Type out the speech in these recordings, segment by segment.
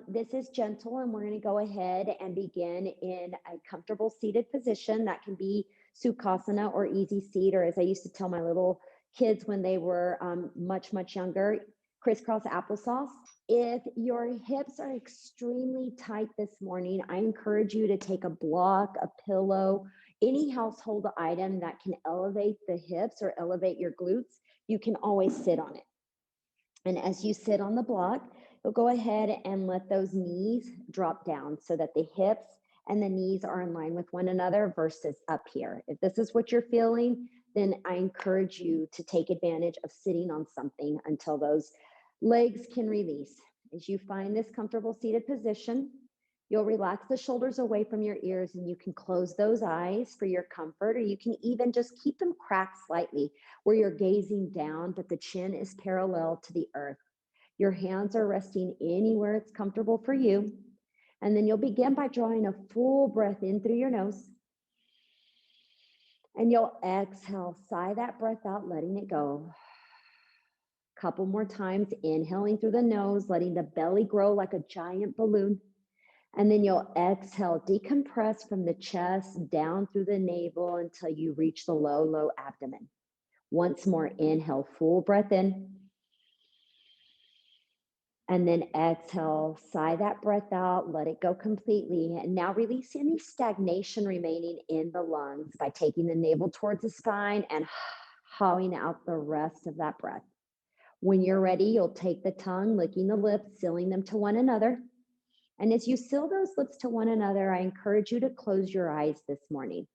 This is gentle, and we're going to go ahead and begin in a comfortable seated position. That can be Sukhasana or easy seat, or as I used to tell my little kids when they were much younger, crisscross applesauce. If your hips are extremely tight this morning, I encourage you to take a block, a pillow, any household item that can elevate the hips or elevate your glutes. You can always sit on it. And as you sit on the block, you'll go ahead and let those knees drop down so that the hips and the knees are in line with one another versus up here. If this is what you're feeling, then I encourage you to take advantage of sitting on something until those legs can release. As you find this comfortable seated position, you'll relax the shoulders away from your ears, and you can close those eyes for your comfort, or you can even just keep them cracked slightly where you're gazing down, but the chin is parallel to the earth. Your hands are resting anywhere it's comfortable for you. And then you'll begin by drawing a full breath in through your nose. And you'll exhale, sigh that breath out, letting it go. Couple more times, inhaling through the nose, letting the belly grow like a giant balloon. And then you'll exhale, decompress from the chest down through the navel until you reach the low abdomen. Once more, inhale, full breath in. And then exhale, sigh that breath out, let it go completely. And now release any stagnation remaining in the lungs by taking the navel towards the spine and hawing out the rest of that breath. When you're ready, you'll take the tongue, licking the lips, sealing them to one another. And as you seal those lips to one another, I encourage you to close your eyes this morning.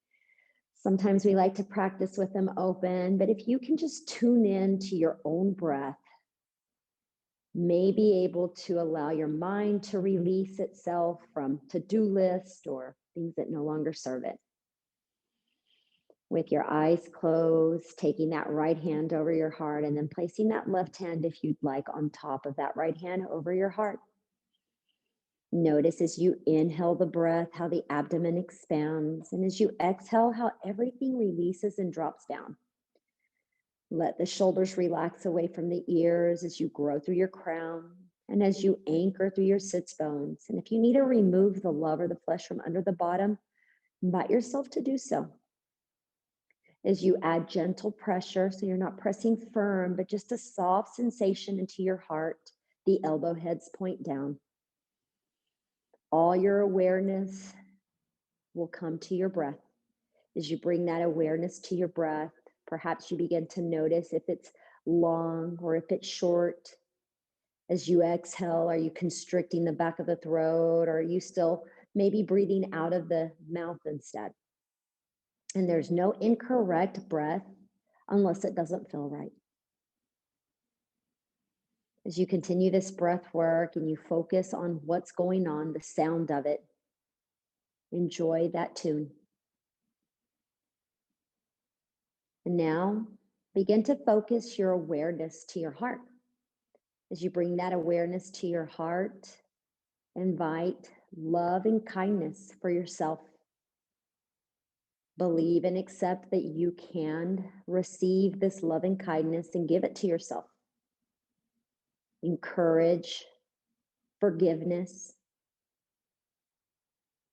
Sometimes we like to practice with them open, but if you can just tune in to your own breath, may be able to allow your mind to release itself from to-do list or things that no longer serve it. With your eyes closed, taking that right hand over your heart and then placing that left hand, if you'd like, on top of that right hand over your heart. Notice as you inhale the breath, how the abdomen expands, and as you exhale, how everything releases and drops down. Let the shoulders relax away from the ears as you grow through your crown and as you anchor through your sits bones. And if you need to remove the love or the flesh from under the bottom, invite yourself to do so. As you add gentle pressure, so you're not pressing firm, but just a soft sensation into your heart, the elbow heads point down. All your awareness will come to your breath. As you bring that awareness to your breath, perhaps you begin to notice if it's long or if it's short. As you exhale, are you constricting the back of the throat, or are you still maybe breathing out of the mouth instead? And there's no incorrect breath unless it doesn't feel right. As you continue this breath work and you focus on what's going on, the sound of it, enjoy that tune. And now begin to focus your awareness to your heart. As you bring that awareness to your heart, invite love and kindness for yourself. Believe and accept that you can receive this love and kindness and give it to yourself. Encourage forgiveness.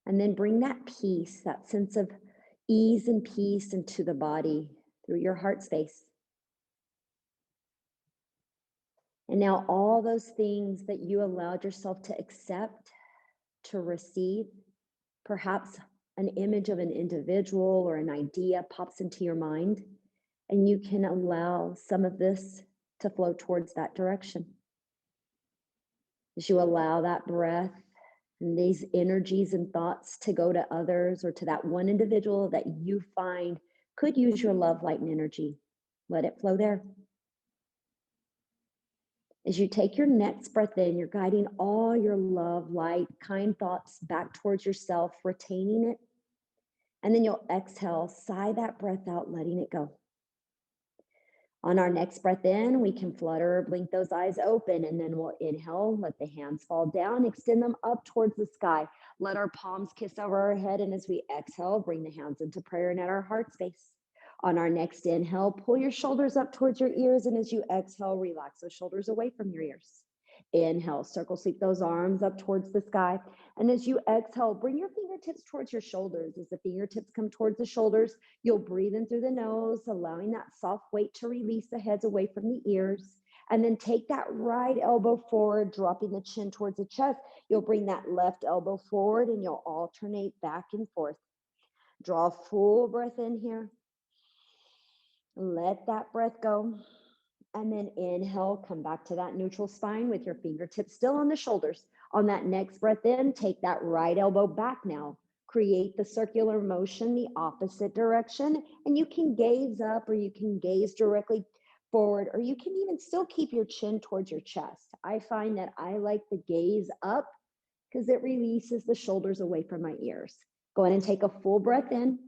And then bring that peace, that sense of ease and peace into the body through your heart space. And now all those things that you allowed yourself to accept, to receive, perhaps an image of an individual or an idea pops into your mind, and you can allow some of this to flow towards that direction. As you allow that breath and these energies and thoughts to go to others or to that one individual that you find could use your love, light, and energy, let it flow there. As you take your next breath in, you're guiding all your love, light, kind thoughts back towards yourself, retaining it. And then you'll exhale, sigh that breath out, letting it go. On our next breath in, we can flutter or blink those eyes open, and then we'll inhale, let the hands fall down, extend them up towards the sky. Let our palms kiss over our head, and as we exhale, bring the hands into prayer and at our heart space. On our next inhale, pull your shoulders up towards your ears, and as you exhale, relax those shoulders away from your ears. Inhale, circle sweep those arms up towards the sky. And as you exhale, bring your fingertips towards your shoulders. As the fingertips come towards the shoulders, you'll breathe in through the nose, allowing that soft weight to release the heads away from the ears. And then take that right elbow forward, dropping the chin towards the chest. You'll bring that left elbow forward and you'll alternate back and forth. Draw a full breath in here. Let that breath go. And then inhale, come back to that neutral spine with your fingertips still on the shoulders. On that next breath in, take that right elbow back now. Create the circular motion the opposite direction. And you can gaze up or you can gaze directly forward, or you can even still keep your chin towards your chest. I find that I like the gaze up because it releases the shoulders away from my ears. Go ahead and take a full breath in.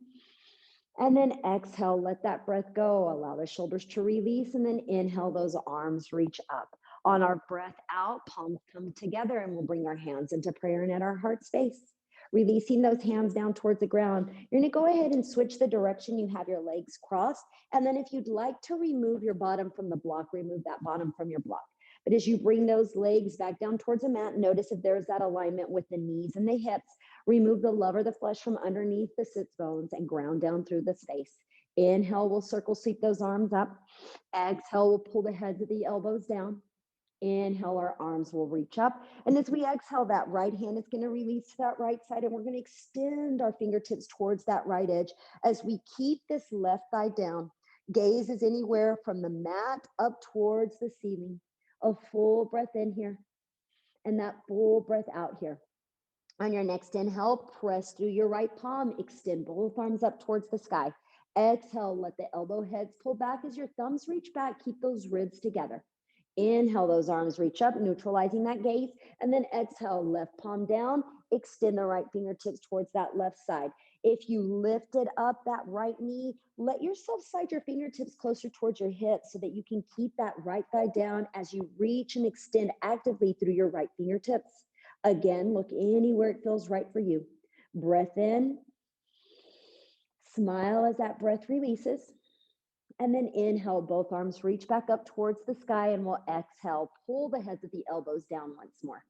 And then exhale, let that breath go. Allow the shoulders to release, and then inhale, those arms reach up. On our breath out, palms come together, and we'll bring our hands into prayer and at our heart space. Releasing those hands down towards the ground. You're gonna go ahead and switch the direction you have your legs crossed. And then if you'd like to remove your bottom from the block, remove that bottom from your block. But as you bring those legs back down towards the mat, notice if there's that alignment with the knees and the hips. Remove the love or the flesh from underneath the sits bones and ground down through the space. Inhale, we'll circle sweep those arms up. Exhale, we'll pull the heads of the elbows down. Inhale, our arms will reach up. And as we exhale, that right hand is going to release to that right side, and we're going to extend our fingertips towards that right edge as we keep this left thigh down. Gaze is anywhere from the mat up towards the ceiling. A full breath in here and that full breath out here. On your next inhale, press through your right palm, extend both arms up towards the sky. Exhale, let the elbow heads pull back as your thumbs reach back, keep those ribs together. Inhale, those arms reach up, neutralizing that gaze, and then exhale, left palm down, extend the right fingertips towards that left side. If you lifted up that right knee, let yourself slide your fingertips closer towards your hips so that you can keep that right thigh down as you reach and extend actively through your right fingertips. Again, look anywhere it feels right for you. Breath in, smile as that breath releases, and then inhale, both arms reach back up towards the sky, and we'll exhale, pull the heads of the elbows down once more.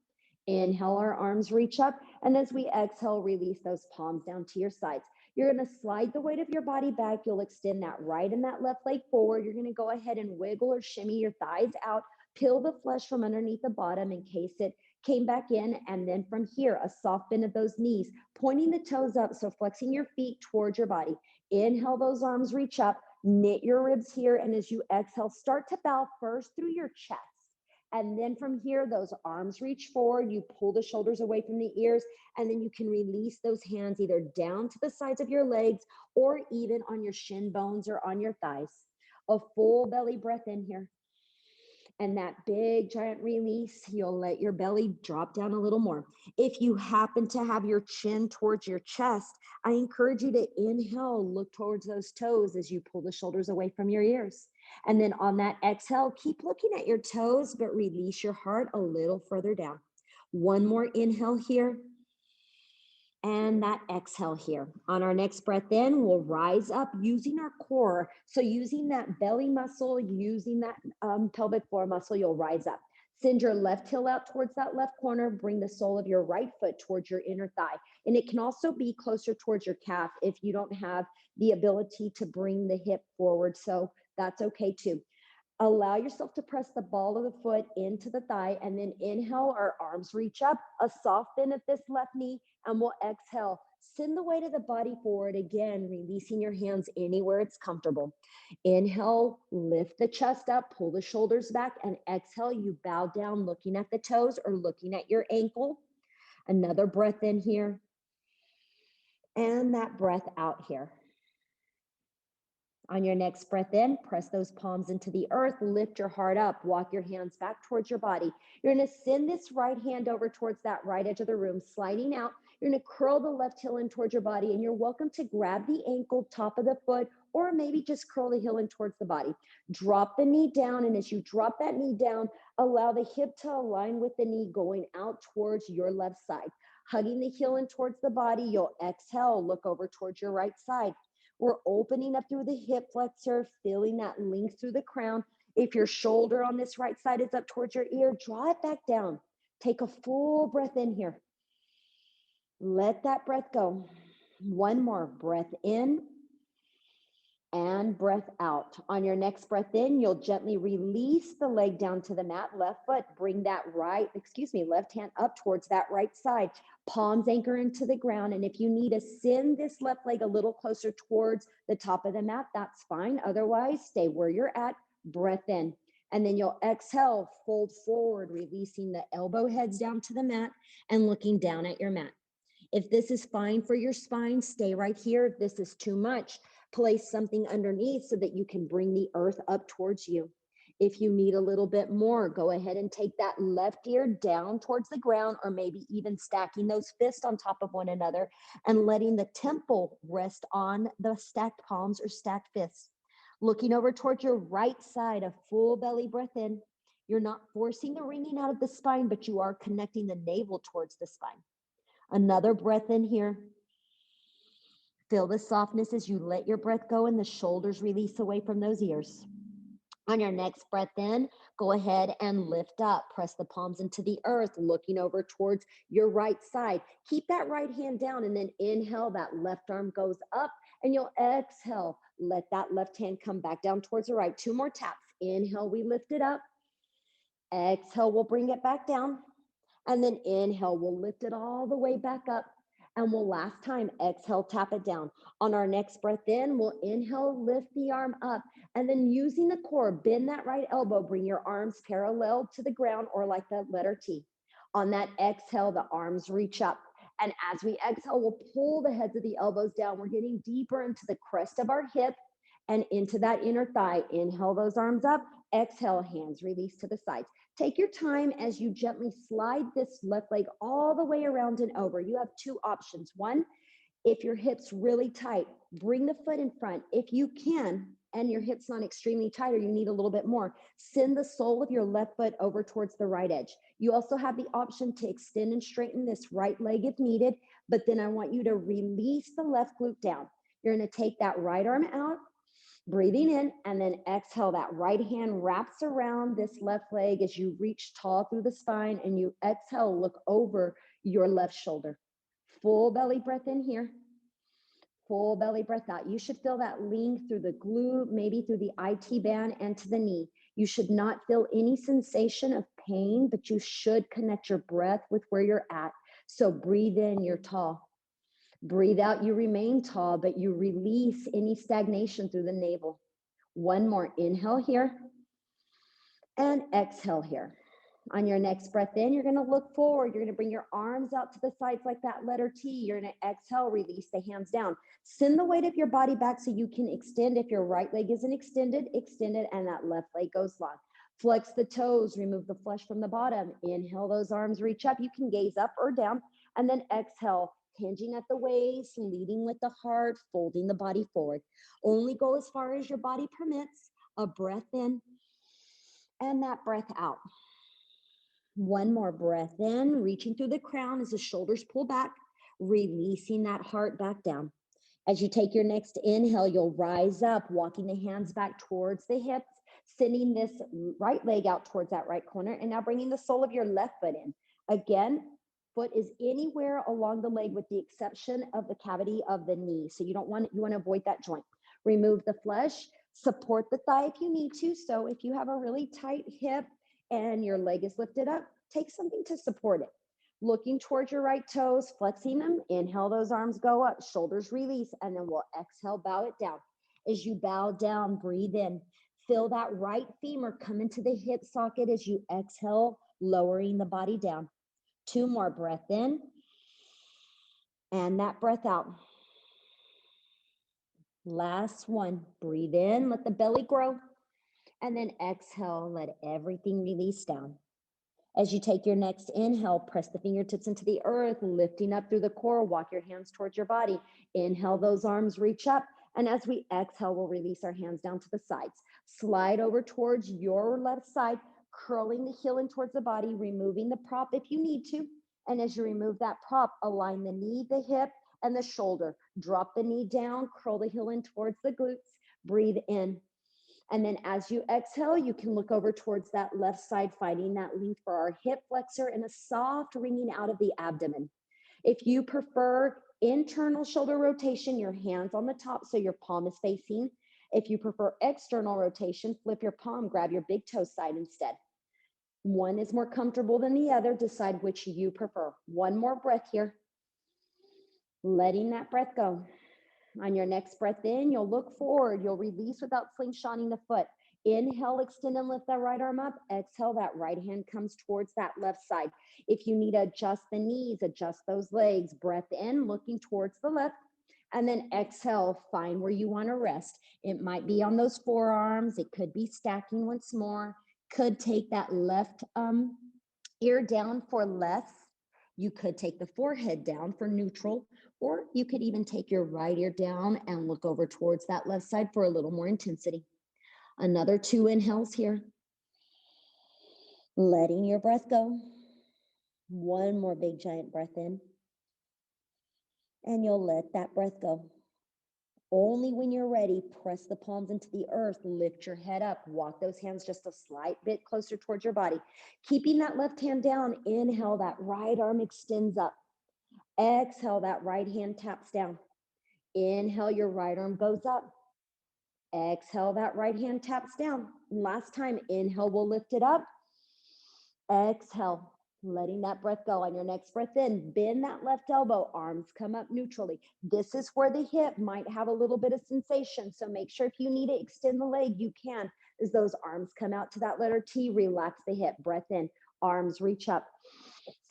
Inhale, our arms reach up, and as we exhale, release those palms down to your sides. You're going to slide the weight of your body back. You'll extend that right and that left leg forward. You're going to go ahead and wiggle or shimmy your thighs out, peel the flesh from underneath the bottom in case it came back in, and then from here, a soft bend of those knees, pointing the toes up, so flexing your feet towards your body. Inhale, those arms reach up, knit your ribs here, and as you exhale, start to bow first through your chest. And then from here, those arms reach forward, you pull the shoulders away from the ears, and then you can release those hands either down to the sides of your legs or even on your shin bones or on your thighs. A full belly breath in here. And that big giant release, you'll let your belly drop down a little more. If you happen to have your chin towards your chest, I encourage you to inhale, look towards those toes as you pull the shoulders away from your ears. And then on that exhale, keep looking at your toes, but release your heart a little further down. One more inhale here. And that exhale here. On our next breath in, we'll rise up using our core. So using that belly muscle, using that pelvic floor muscle, you'll rise up. Send your left heel out towards that left corner. Bring the sole of your right foot towards your inner thigh. And it can also be closer towards your calf if you don't have the ability to bring the hip forward. So that's okay too. Allow yourself to press the ball of the foot into the thigh, and then inhale, our arms reach up, a soft bend at this left knee, and we'll exhale. Send the weight of the body forward again, releasing your hands anywhere it's comfortable. Inhale, lift the chest up, pull the shoulders back, and exhale, you bow down looking at the toes or looking at your ankle. Another breath in here, and that breath out here. On your next breath in, press those palms into the earth, lift your heart up, walk your hands back towards your body. You're going to send this right hand over towards that right edge of the room, sliding out. You're going to curl the left heel in towards your body, and you're welcome to grab the ankle, top of the foot, or maybe just curl the heel in towards the body. Drop the knee down, and as you drop that knee down, allow the hip to align with the knee going out towards your left side. Hugging the heel in towards the body, you'll exhale, look over towards your right side. We're opening up through the hip flexor, feeling that length through the crown. If your shoulder on this right side is up towards your ear, draw it back down. Take a full breath in here. Let that breath go. One more breath in and breath out. On your next breath in, you'll gently release the leg down to the mat, left foot, bring that left hand up towards that right side. Palms anchor into the ground. And if you need to send this left leg a little closer towards the top of the mat, that's fine. Otherwise, stay where you're at, breath in. And then you'll exhale, fold forward, releasing the elbow heads down to the mat and looking down at your mat. If this is fine for your spine, stay right here. If this is too much, place something underneath so that you can bring the earth up towards you. If you need a little bit more, go ahead and take that left ear down towards the ground, or maybe even stacking those fists on top of one another and letting the temple rest on the stacked palms or stacked fists. Looking over towards your right side, a full belly breath in. You're not forcing the ringing out of the spine, but you are connecting the navel towards the spine. Another breath in here. Feel the softness as you let your breath go and the shoulders release away from those ears. On your next breath in, go ahead and lift up. Press the palms into the earth, looking over towards your right side. Keep that right hand down and then inhale, that left arm goes up and you'll exhale. Let that left hand come back down towards the right. 2 more taps. Inhale, we lift it up. Exhale, we'll bring it back down. And then inhale, we'll lift it all the way back up. And we'll last time, exhale, tap it down. On our next breath in, we'll inhale, lift the arm up. And then using the core, bend that right elbow, bring your arms parallel to the ground or like the letter T. On that exhale, the arms reach up. And as we exhale, we'll pull the heads of the elbows down. We're getting deeper into the crest of our hip and into that inner thigh. Inhale those arms up. Exhale, hands release to the sides. Take your time as you gently slide this left leg all the way around and over. You have 2 options. One, if your hip's really tight, bring the foot in front. If you can, and your hip's not extremely tight or you need a little bit more, send the sole of your left foot over towards the right edge. You also have the option to extend and straighten this right leg if needed, but then I want you to release the left glute down. You're going to take that right arm out, breathing in, and then exhale. That right hand wraps around this left leg as you reach tall through the spine, and you exhale, look over your left shoulder. Full belly breath in here. Full belly breath out. You should feel that lean through the glute, maybe through the IT band and to the knee. You should not feel any sensation of pain, but you should connect your breath with where you're at. So breathe in, you're tall. Breathe out, you remain tall, but you release any stagnation through the navel. One more. Inhale here and exhale here. On your next breath in, you're going to look forward. You're going to bring your arms out to the sides like that letter T. You're going to exhale, release the hands down. Send the weight of your body back so you can extend. If your right leg isn't extended, extend it, and that left leg goes long. Flex the toes, remove the flesh from the bottom. Inhale, those arms reach up. You can gaze up or down, and then exhale, hinging at the waist, leading with the heart, folding the body forward. Only go as far as your body permits. A breath in and that breath out. One more breath in, reaching through the crown as the shoulders pull back, releasing that heart back down. As you take your next inhale, you'll rise up, walking the hands back towards the hips, sending this right leg out towards that right corner, and now bringing the sole of your left foot in. Again, foot is anywhere along the leg with the exception of the cavity of the knee. So you want to avoid that joint. Remove the flesh, support the thigh if you need to. So if you have a really tight hip and your leg is lifted up, take something to support it. Looking towards your right toes, flexing them. Inhale, those arms go up, shoulders release, and then we'll exhale, bow it down. As you bow down, breathe in. Feel that right femur come into the hip socket as you exhale, lowering the body down. 2 more. Breath in and that breath out. Last one. Breathe in, let the belly grow, and then exhale, let everything release down. As you take your next inhale, press the fingertips into the earth, lifting up through the core, walk your hands towards your body. Inhale, those arms reach up. And as we exhale, we'll release our hands down to the sides. Slide over towards your left side, curling the heel in towards the body, removing the prop if you need to. And as you remove that prop, align the knee, the hip, and the shoulder. Drop the knee down, curl the heel in towards the glutes. Breathe in. And then as you exhale, you can look over towards that left side, finding that length for our hip flexor and a soft wringing out of the abdomen. If you prefer internal shoulder rotation, your hands on the top so your palm is facing. If you prefer external rotation, flip your palm, grab your big toe side instead. One is more comfortable than the other. Decide which you prefer. One more breath here. Letting that breath go. On your next breath in, you'll look forward. You'll release without slingshotting the foot. Inhale, extend and lift that right arm up. Exhale, that right hand comes towards that left side. If you need to adjust the knees, adjust those legs. Breath in, looking towards the left. And then exhale, find where you want to rest. It might be on those forearms. It could be stacking once more. Could take that left ear down for less. You could take the forehead down for neutral, or you could even take your right ear down and look over towards that left side for a little more intensity. Another 2 inhales here. Letting your breath go. One more big giant breath in. And you'll let that breath go. Only when you're ready, press the palms into the earth, lift your head up, walk those hands just a slight bit closer towards your body. Keeping that left hand down, inhale, that right arm extends up. Exhale, that right hand taps down. Inhale, your right arm goes up. Exhale, that right hand taps down. Last time, inhale, we'll lift it up. Exhale, letting that breath go. On your next breath in, bend that left elbow, arms come up neutrally. This is where the hip might have a little bit of sensation. So make sure if you need to extend the leg, you can. As those arms come out to that letter T, relax the hip, breath in, arms reach up.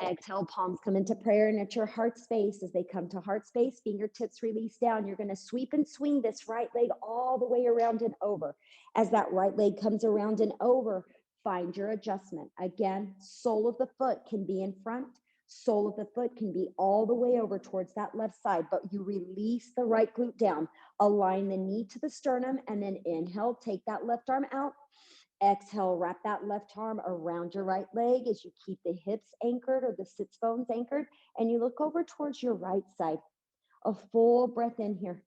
Exhale, palms come into prayer and at your heart space. As they come to heart space, fingertips release down. You're going to sweep and swing this right leg all the way around and over. As that right leg comes around and over, find your adjustment. Again, sole of the foot can be in front. Sole of the foot can be all the way over towards that left side, but you release the right glute down. Align the knee to the sternum and then inhale, take that left arm out. Exhale, wrap that left arm around your right leg as you keep the hips anchored or the sits bones anchored, and you look over towards your right side. A full breath in here.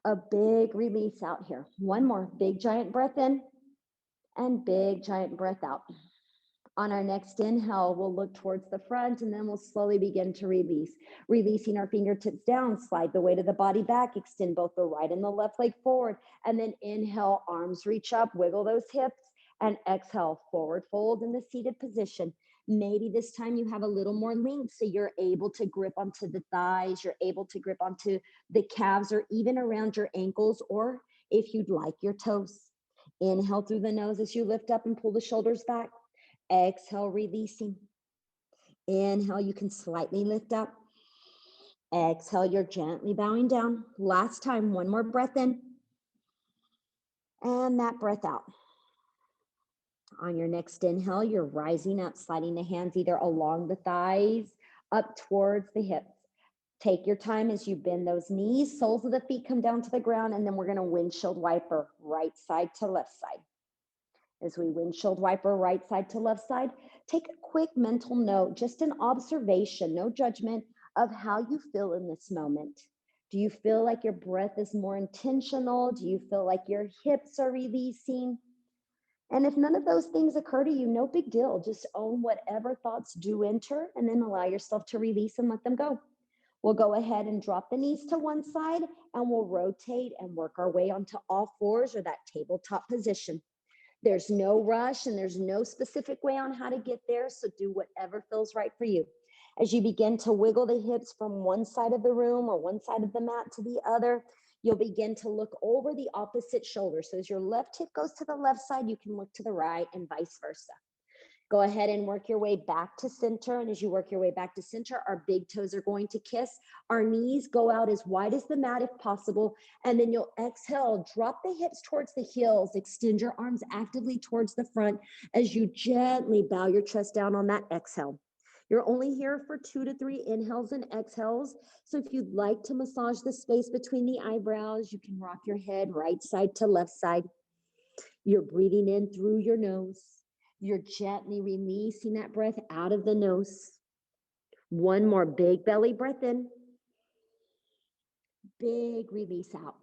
A big release out here. One more big giant breath in and big giant breath out. On our next inhale, we'll look towards the front and then we'll slowly begin to release. Releasing our fingertips down, slide the weight of the body back, extend both the right and the left leg forward, and then inhale, arms reach up, wiggle those hips, and exhale, forward fold in the seated position. Maybe this time you have a little more length so you're able to grip onto the thighs, you're able to grip onto the calves or even around your ankles, or if you'd like, your toes. Inhale through the nose as you lift up and pull the shoulders back. Exhale, releasing. Inhale, you can slightly lift up. Exhale, you're gently bowing down. Last time, one more breath in. And that breath out. On your next inhale, you're rising up, sliding the hands either along the thighs, up towards the hips. Take your time as you bend those knees. Soles of the feet come down to the ground, and then we're going to windshield wiper right side to left side. As we windshield wiper right side to left side, take a quick mental note, just an observation, no judgment of how you feel in this moment. Do you feel like your breath is more intentional? Do you feel like your hips are releasing? And if none of those things occur to you, no big deal. Just own whatever thoughts do enter and then allow yourself to release and let them go. We'll go ahead and drop the knees to one side and we'll rotate and work our way onto all fours or that tabletop position. There's no rush and there's no specific way on how to get there, so do whatever feels right for you. As you begin to wiggle the hips from one side of the room or one side of the mat to the other, you'll begin to look over the opposite shoulder. So as your left hip goes to the left side, you can look to the right and vice versa. Go ahead and work your way back to center. And as you work your way back to center, our big toes are going to kiss. Our knees go out as wide as the mat if possible. And then you'll exhale, drop the hips towards the heels, extend your arms actively towards the front as you gently bow your chest down on that exhale. You're only here for 2 to 3 inhales and exhales. So if you'd like to massage the space between the eyebrows, you can rock your head right side to left side. You're breathing in through your nose. You're gently releasing that breath out of the nose. One more big belly breath in. Big release out.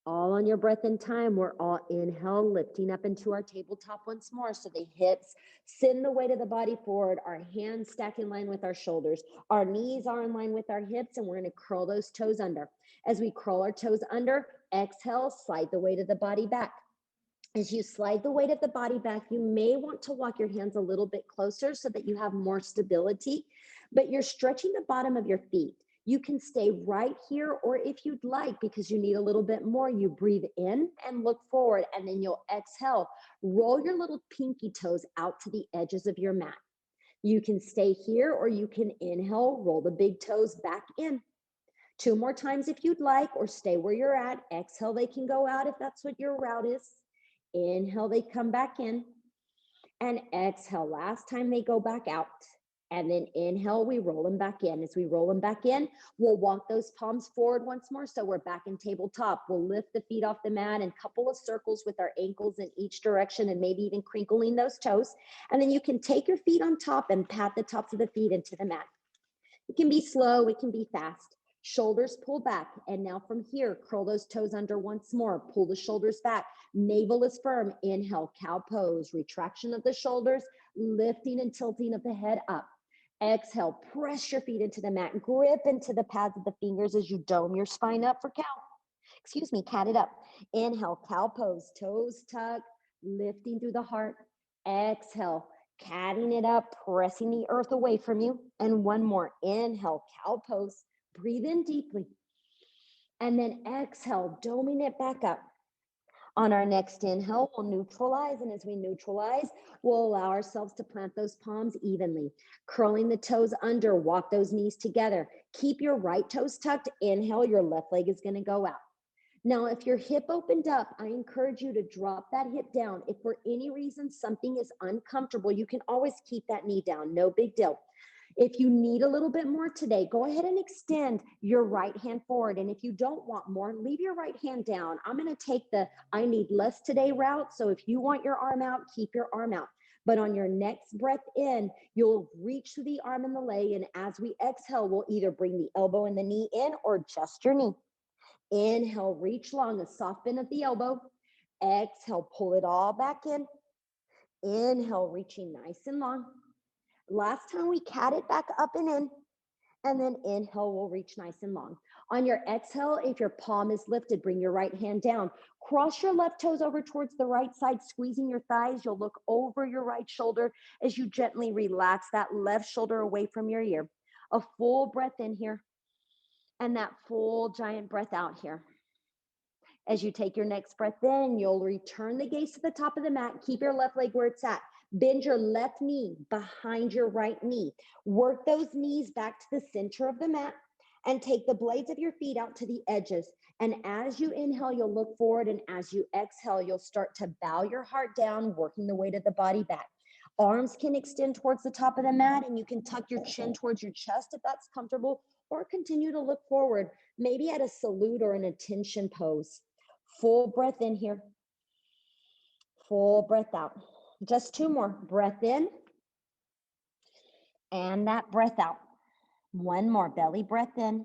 All on your breath in time. We're all inhale, lifting up into our tabletop once more. So the hips send the weight of the body forward. Our hands stack in line with our shoulders. Our knees are in line with our hips, and we're going to curl those toes under. As we curl our toes under, exhale, slide the weight of the body back. As you slide the weight of the body back, you may want to walk your hands a little bit closer so that you have more stability, but you're stretching the bottom of your feet. You can stay right here, or if you'd like, because you need a little bit more, you breathe in and look forward, and then you'll exhale. Roll your little pinky toes out to the edges of your mat. You can stay here, or you can inhale, roll the big toes back in. 2 more times if you'd like, or stay where you're at. Exhale, they can go out if that's what your route is. Inhale, they come back in. And exhale, last time they go back out. And then inhale, we roll them back in. As we roll them back in, we'll walk those palms forward once more. So we're back in tabletop. We'll lift the feet off the mat and couple of circles with our ankles in each direction, and maybe even crinkling those toes. And then you can take your feet on top and pat the tops of the feet into the mat. It can be slow, it can be fast. Shoulders pull back. And now from here, curl those toes under once more. Pull the shoulders back. Navel is firm. Inhale, cow pose. Retraction of the shoulders, lifting and tilting of the head up. Exhale, press your feet into the mat. Grip into the pads of the fingers as you dome your spine up for cat it up. Inhale, cow pose, toes tuck, lifting through the heart. Exhale, catting it up, pressing the earth away from you. And one more. Inhale, cow pose. Breathe in deeply. And then exhale, doming it back up. On our next inhale, we'll neutralize. And as we neutralize, we'll allow ourselves to plant those palms evenly. Curling the toes under, walk those knees together. Keep your right toes tucked. Inhale, your left leg is going to go out. Now, if your hip opened up, I encourage you to drop that hip down. If for any reason something is uncomfortable, you can always keep that knee down. No big deal. If you need a little bit more today, go ahead and extend your right hand forward. And if you don't want more, leave your right hand down. I'm going to take the I need less today route. So if you want your arm out, keep your arm out. But on your next breath in, you'll reach through the arm and the leg. And as we exhale, we'll either bring the elbow and the knee in or just your knee. Inhale, reach long, a soft bend of the elbow. Exhale, pull it all back in. Inhale, reaching nice and long. Last time we cat it back up and in, and then inhale, we'll reach nice and long. On your exhale, if your palm is lifted, bring your right hand down. Cross your left toes over towards the right side, squeezing your thighs. You'll look over your right shoulder as you gently relax that left shoulder away from your ear. A full breath in here, and that full giant breath out here. As you take your next breath in, you'll return the gaze to the top of the mat. Keep your left leg where it's at. Bend your left knee behind your right knee. Work those knees back to the center of the mat and take the blades of your feet out to the edges. And as you inhale, you'll look forward. And as you exhale, you'll start to bow your heart down, working the weight of the body back. Arms can extend towards the top of the mat, and you can tuck your chin towards your chest if that's comfortable, or continue to look forward, maybe at a salute or an attention pose. Full breath in here. Full breath out. Just 2 more. Breath in. And that breath out. 1 more. Belly breath in.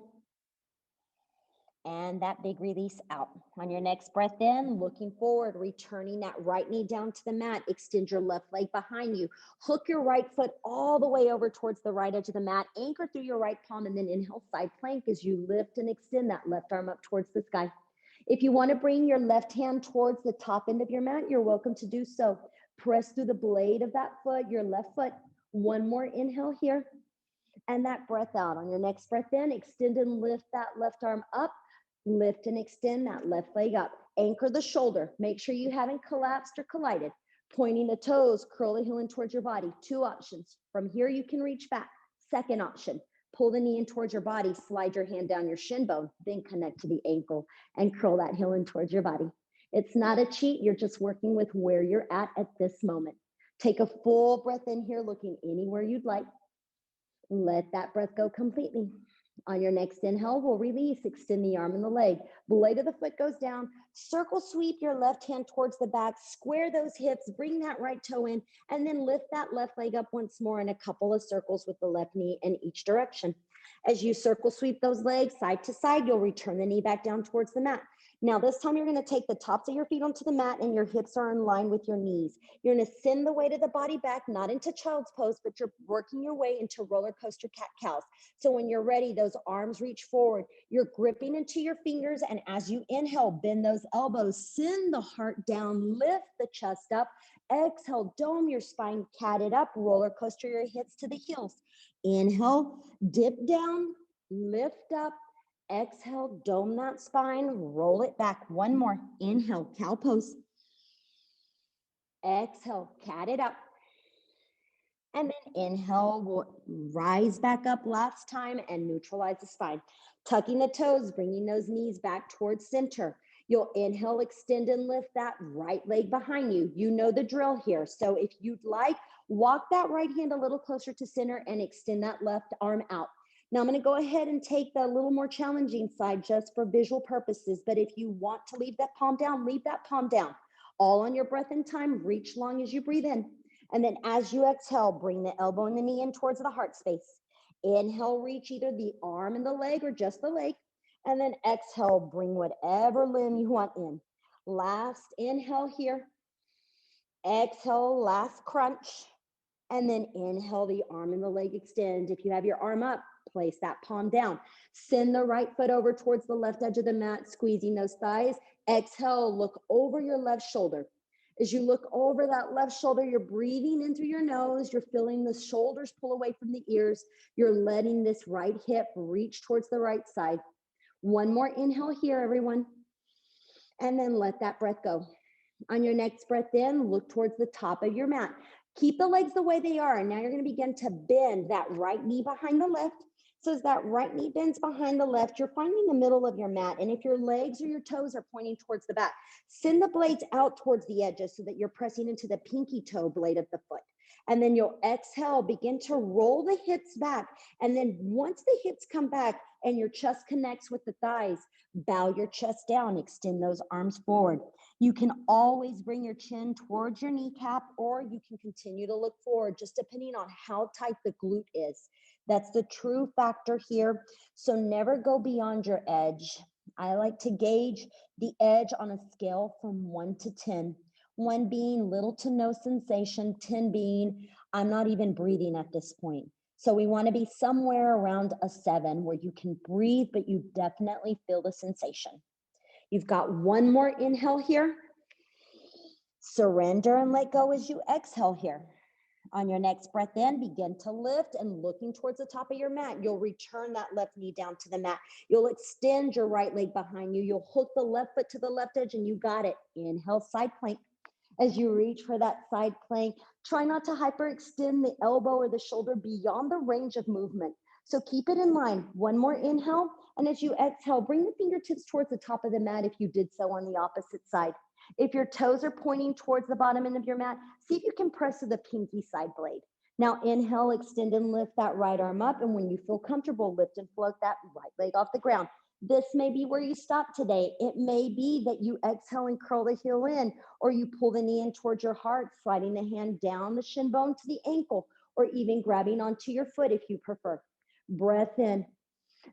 And that big release out. On your next breath in, looking forward, returning that right knee down to the mat. Extend your left leg behind you. Hook your right foot all the way over towards the right edge of the mat. Anchor through your right palm, and then inhale side plank as you lift and extend that left arm up towards the sky. If you want to bring your left hand towards the top end of your mat, you're welcome to do so. Press through the blade of that foot, your left foot. 1 more inhale here. And that breath out. On your next breath in, extend and lift that left arm up. Lift and extend that left leg up. Anchor the shoulder. Make sure you haven't collapsed or collided. Pointing the toes, curl the heel in towards your body. 2 options. From here, you can reach back. Second option, pull the knee in towards your body. Slide your hand down your shin bone. Then connect to the ankle and curl that heel in towards your body. It's not a cheat. You're just working with where you're at this moment. Take a full breath in here, looking anywhere you'd like. Let that breath go completely. On your next inhale, we'll release, extend the arm and the leg. Blade of the foot goes down. Circle sweep your left hand towards the back. Square those hips. Bring that right toe in. And then lift that left leg up once more in a couple of circles with the left knee in each direction. As you circle sweep those legs side to side, you'll return the knee back down towards the mat. Now this time you're going to take the tops of your feet onto the mat and your hips are in line with your knees. You're going to send the weight of the body back, not into child's pose, but you're working your way into roller coaster cat-cows. So when you're ready, those arms reach forward. You're gripping into your fingers, and as you inhale, bend those elbows, send the heart down, lift the chest up. Exhale, dome your spine, cat it up, roller coaster your hips to the heels. Inhale, dip down, lift up. Exhale, dome that spine, roll it back. One more. Inhale, cow pose. Exhale, cat it up. And then inhale, we'll rise back up last time and neutralize the spine. Tucking the toes, bringing those knees back towards center. You'll inhale, extend and lift that right leg behind you. You know the drill here. So if you'd like, walk that right hand a little closer to center and extend that left arm out. Now I'm going to go ahead and take the little more challenging side just for visual purposes. But if you want to leave that palm down, leave that palm down. All on your breath and time, reach long as you breathe in. And then as you exhale, bring the elbow and the knee in towards the heart space. Inhale, reach either the arm and the leg or just the leg. And then exhale, bring whatever limb you want in. Last inhale here. Exhale, last crunch. And then inhale, the arm and the leg extend. If you have your arm up, place that palm down. Send the right foot over towards the left edge of the mat, squeezing those thighs. Exhale, look over your left shoulder. As you look over that left shoulder, you're breathing in through your nose. You're feeling the shoulders pull away from the ears. You're letting this right hip reach towards the right side. One more inhale here, everyone. And then let that breath go. On your next breath in, look towards the top of your mat. Keep the legs the way they are. And now you're going to begin to bend that right knee behind the left. So as that right knee bends behind the left, you're finding the middle of your mat. And if your legs or your toes are pointing towards the back, send the blades out towards the edges so that you're pressing into the pinky toe blade of the foot. And then you'll exhale, begin to roll the hips back. And then once the hips come back and your chest connects with the thighs, bow your chest down, extend those arms forward. You can always bring your chin towards your kneecap, or you can continue to look forward, just depending on how tight the glute is. That's the true factor here. So never go beyond your edge. I like to gauge the edge on a scale from 1 to 10. 1 being little to no sensation, 10 being I'm not even breathing at this point. So we want to be somewhere around a 7 where you can breathe, but you definitely feel the sensation. You've got one more inhale here. Surrender and let go as you exhale here. On your next breath in, begin to lift and looking towards the top of your mat. You'll return that left knee down to the mat. You'll extend your right leg behind you. You'll hook the left foot to the left edge and you got it. Inhale, side plank. As you reach for that side plank, try not to hyperextend the elbow or the shoulder beyond the range of movement. So keep it in line. One more inhale. And as you exhale, bring the fingertips towards the top of the mat if you did so on the opposite side. If your toes are pointing towards the bottom end of your mat, see if you can press to the pinky side blade. Now inhale, extend and lift that right arm up. And when you feel comfortable, lift and float that right leg off the ground. This may be where you stop today. It may be that you exhale and curl the heel in, or you pull the knee in towards your heart, sliding the hand down the shin bone to the ankle, or even grabbing onto your foot if you prefer. Breath in.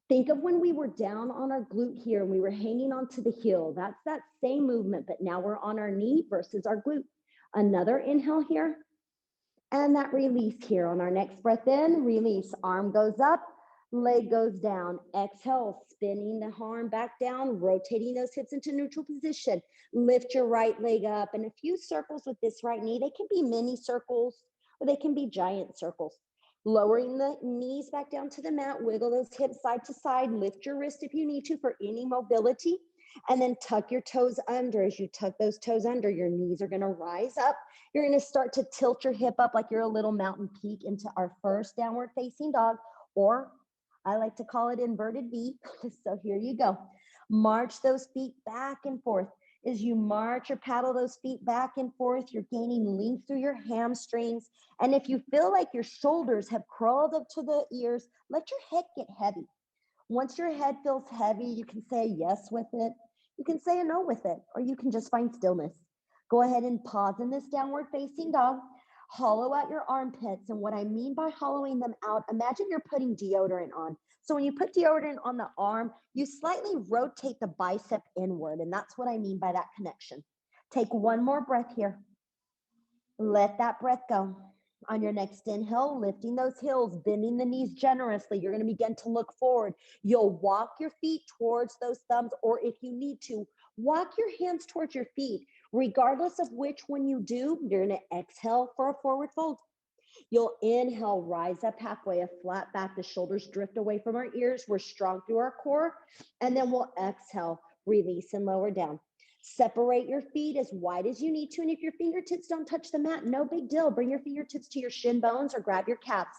Think of when we were down on our glute here and we were hanging onto the heel. That's that same movement, but now we're on our knee versus our glute. Another inhale here. And that release here. On our next breath in, release. Arm goes up, leg goes down. Exhale, spinning the arm back down, rotating those hips into neutral position. Lift your right leg up and a few circles with this right knee. They can be mini circles or they can be giant circles. Lowering the knees back down to the mat, wiggle those hips side to side, lift your wrist if you need to for any mobility, and then tuck your toes under. As you tuck those toes under, your knees are gonna rise up. You're gonna start to tilt your hip up like you're a little mountain peak into our first downward facing dog, or I like to call it inverted V. So here you go. March those feet back and forth. As you march or paddle those feet back and forth, you're gaining length through your hamstrings. And if you feel like your shoulders have crawled up to the ears, let your head get heavy. Once your head feels heavy, you can say a yes with it. You can say a no with it, or you can just find stillness. Go ahead and pause in this downward facing dog. Hollow out your armpits. And what I mean by hollowing them out, imagine you're putting deodorant on. So when you put deodorant on the arm, you slightly rotate the bicep inward. And that's what I mean by that connection. Take one more breath here. Let that breath go. On your next inhale, lifting those heels, bending the knees generously. You're going to begin to look forward. You'll walk your feet towards those thumbs, or if you need to, walk your hands towards your feet. Regardless of which one you do, you're going to exhale for a forward fold. You'll inhale, rise up halfway, a flat back. The shoulders drift away from our ears. We're strong through our core. And then we'll exhale, release and lower down. Separate your feet as wide as you need to. And if your fingertips don't touch the mat, no big deal. Bring your fingertips to your shin bones or grab your calves.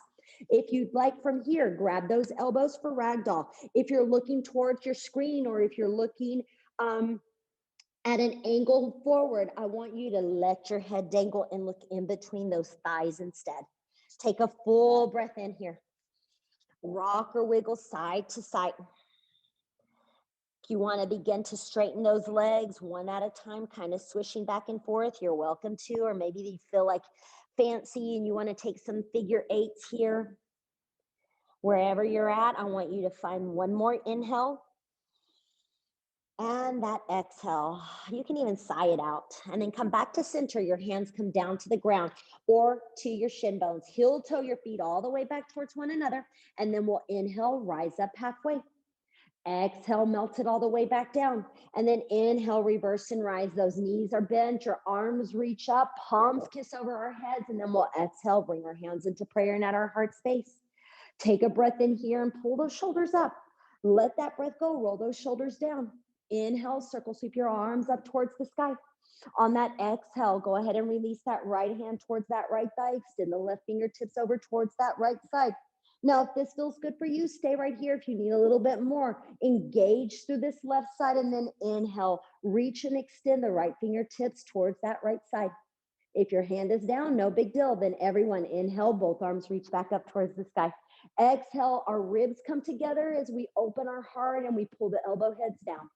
If you'd like from here, grab those elbows for Ragdoll. If you're looking towards your screen, or if you're looking at an angle forward, I want you to let your head dangle and look in between those thighs instead. Take a full breath in here. Rock or wiggle side to side. If you want to begin to straighten those legs one at a time, kind of swishing back and forth, you're welcome to. Or maybe you feel like fancy and you want to take some figure eights here. Wherever you're at, I want you to find one more inhale. And that exhale. You can even sigh it out. And then come back to center. Your hands come down to the ground or to your shin bones. Heel toe your feet all the way back towards one another. And then we'll inhale, rise up halfway. Exhale, melt it all the way back down. And then inhale, reverse and rise. Those knees are bent, your arms reach up, palms kiss over our heads. And then we'll exhale, bring our hands into prayer and at our heart space. Take a breath in here and pull those shoulders up. Let that breath go, roll those shoulders down. Inhale, circle sweep your arms up towards the sky. On that exhale, go ahead and release that right hand towards that right thigh. Extend the left fingertips over towards that right side. Now, if this feels good for you, stay right here. If you need a little bit more, engage through this left side and then inhale. Reach and extend the right fingertips towards that right side. If your hand is down, no big deal. Then everyone inhale, both arms reach back up towards the sky. Exhale, our ribs come together as we open our heart and we pull the elbow heads down.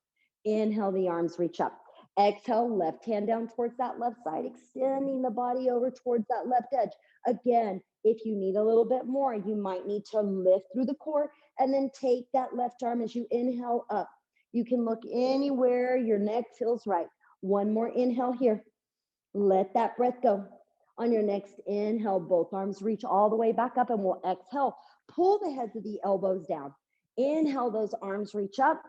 Inhale, the arms reach up. Exhale, left hand down towards that left side, extending the body over towards that left edge. Again, if you need a little bit more, you might need to lift through the core and then take that left arm as you inhale up. You can look anywhere your neck feels right. One more inhale here. Let that breath go. On your next inhale, both arms reach all the way back up and we'll exhale. Pull the heads of the elbows down. Inhale, those arms reach up.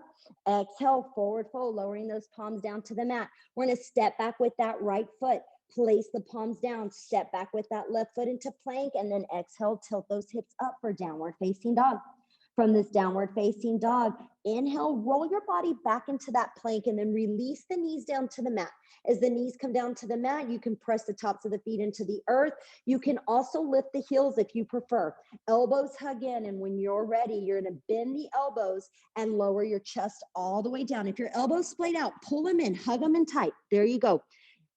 Exhale, forward fold, lowering those palms down to the mat. We're going to step back with that right foot. Place the palms down, step back with that left foot into plank, and then exhale, tilt those hips up for downward facing dog. From this downward facing dog, inhale, roll your body back into that plank and then release the knees down to the mat. As the knees come down to the mat, you can press the tops of the feet into the earth. You can also lift the heels if you prefer. Elbows hug in, and when you're ready, you're going to bend the elbows and lower your chest all the way down. If your elbows splayed out, pull them in, hug them in tight. There you go.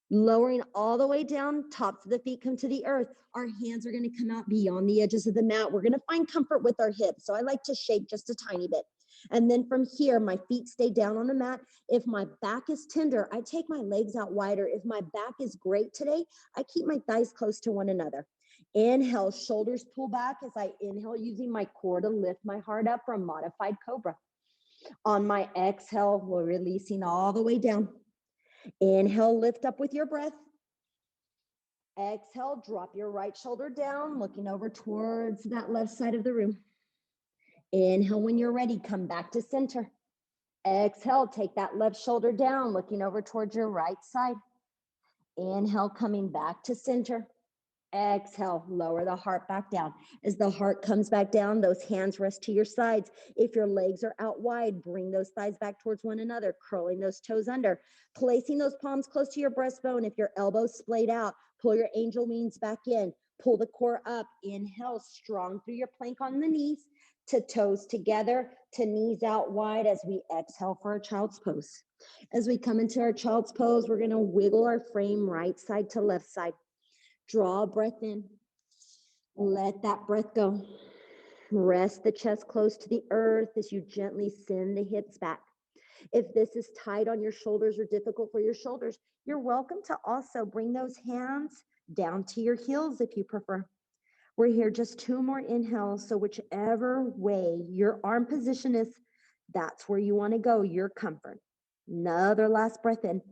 Lowering all the way down, tops of the feet come to the earth. Our hands are going to come out beyond the edges of the mat. We're going to find comfort with our hips. So I like to shake just a tiny bit. And then from here, my feet stay down on the mat. If my back is tender, I take my legs out wider. If my back is great today, I keep my thighs close to one another. Inhale, shoulders pull back as I inhale, using my core to lift my heart up from modified Cobra. On my exhale, we're releasing all the way down. Inhale, lift up with your breath. Exhale, drop your right shoulder down, looking over towards that left side of the room. Inhale, when you're ready, come back to center. Exhale, take that left shoulder down, looking over towards your right side. Inhale, coming back to center. Exhale, lower the heart back down. As the heart comes back down, those hands rest to your sides. If your legs are out wide, bring those thighs back towards one another, curling those toes under, placing those palms close to your breastbone. If your elbows splayed out, pull your angel wings back in, pull the core up. Inhale, strong through your plank on the knees, to toes together, to knees out wide as we exhale for a child's pose. As we come into our child's pose, we're going to wiggle our frame right side to left side. Draw a breath in. Let that breath go. Rest the chest close to the earth as you gently send the hips back. If this is tight on your shoulders or difficult for your shoulders, you're welcome to also bring those hands down to your heels if you prefer. We're here just 2 more inhales. So whichever way your arm position is, that's where you want to go, your comfort. Another last breath in.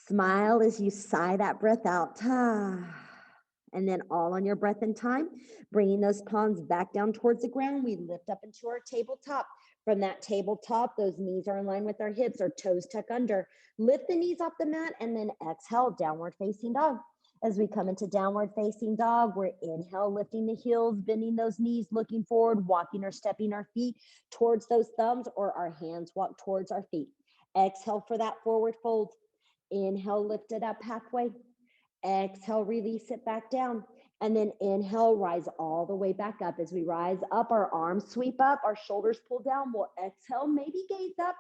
Smile as you sigh that breath out. And then all on your breath in time, bringing those palms back down towards the ground. We lift up into our tabletop. From that tabletop, those knees are in line with our hips, our toes tuck under. Lift the knees off the mat and then exhale, downward facing dog. As we come into downward facing dog, we're inhale, lifting the heels, bending those knees, looking forward, walking or stepping our feet towards those thumbs, or our hands walk towards our feet. Exhale for that forward fold. Inhale, lift it up halfway. Exhale, release it back down. And then inhale, rise all the way back up. As we rise up, our arms sweep up, our shoulders pull down. We'll exhale, maybe gaze up,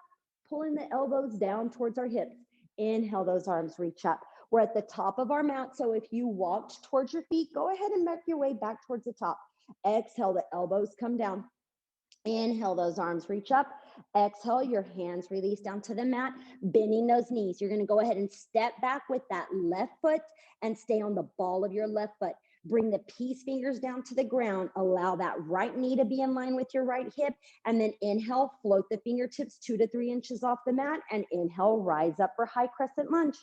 pulling the elbows down towards our hips. Inhale, those arms reach up. We're at the top of our mat. So if you walked towards your feet, go ahead and make your way back towards the top. Exhale, the elbows come down. Inhale, those arms reach up. Exhale, your hands release down to the mat, bending those knees. You're going to go ahead and step back with that left foot and stay on the ball of your left foot. Bring the peace fingers down to the ground. Allow that right knee to be in line with your right hip. And then inhale, float the fingertips 2 to 3 inches off the mat. And inhale, rise up for high crescent lunge.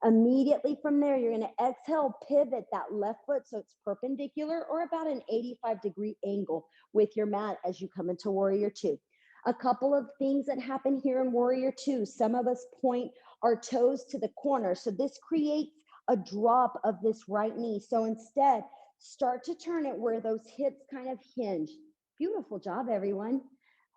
Immediately from there, you're going to exhale, pivot that left foot so it's perpendicular or about an 85-degree angle with your mat as you come into Warrior Two. A couple of things that happen here in Warrior Two. Some of us point our toes to the corner. So this creates a drop of this right knee. So instead, start to turn it where those hips kind of hinge. Beautiful job, everyone.